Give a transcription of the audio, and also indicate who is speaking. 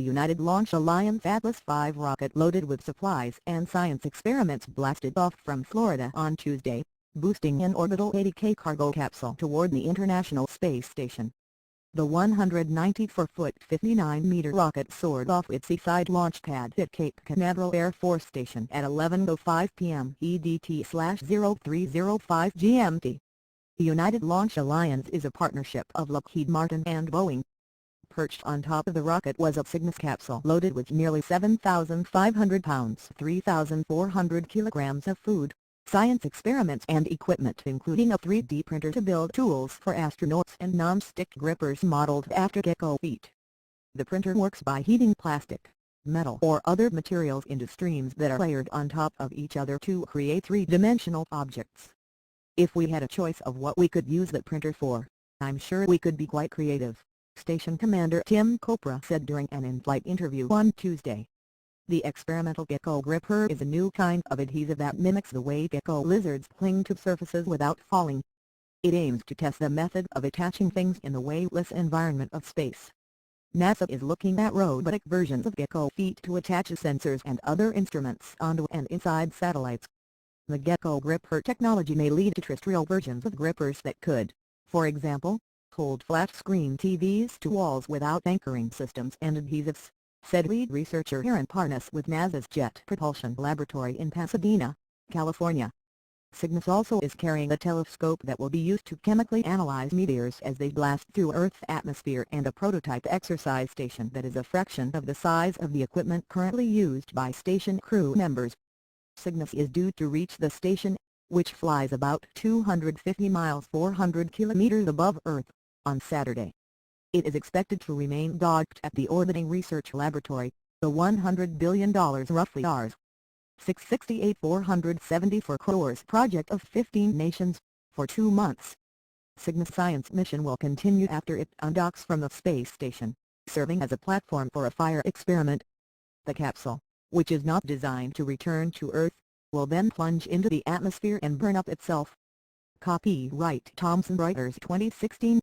Speaker 1: The United Launch Alliance Atlas V rocket loaded with supplies and science experiments blasted off from Florida on Tuesday, boosting an orbital 80K cargo capsule toward the International Space Station. The 194-foot 59-meter rocket soared off its seaside launch pad at Cape Canaveral Air Force Station at 11:05 p.m. EDT/0305 GMT. The United Launch Alliance is a partnership of Lockheed Martin and Boeing. Perched on top of the rocket was a Cygnus capsule loaded with nearly 7,500 pounds (3,400 kilograms) of food, science experiments and equipment, including a 3D printer to build tools for astronauts and non-stick grippers modeled after Gecko feet. The printer works by heating plastic, metal or other materials into streams that are layered on top of each other to create three-dimensional objects. If we had a choice of what we could use the printer for, I'm sure we could be quite creative, Station Commander Tim Copra said during an in-flight interview on Tuesday. The experimental Gecko gripper is a new kind of adhesive that mimics the way gecko lizards cling to surfaces without falling. It aims to test the method of attaching things in the weightless environment of space. NASA is looking at robotic versions of Gecko feet to attach sensors and other instruments onto and inside satellites. The Gecko gripper technology may lead to terrestrial versions of grippers that could, for example, hold flat-screen TVs to walls without anchoring systems and adhesives, said lead researcher Aaron Parnas with NASA's Jet Propulsion Laboratory in Pasadena, California. Cygnus also is carrying a telescope that will be used to chemically analyze meteors as they blast through Earth's atmosphere, and a prototype exercise station that is a fraction of the size of the equipment currently used by station crew members. Cygnus is due to reach the station, which flies about 250 miles (400 kilometers) above Earth, on Saturday. It is expected to remain docked at the Orbiting Research Laboratory, the $100 billion roughly Rs. 668 474 crores project of 15 nations, for 2 months. Cygnus' science mission will continue after it undocks from the space station, serving as a platform for a fire experiment. The capsule, which is not designed to return to Earth, will then plunge into the atmosphere and burn up itself. Copyright Thomson Reuters 2016.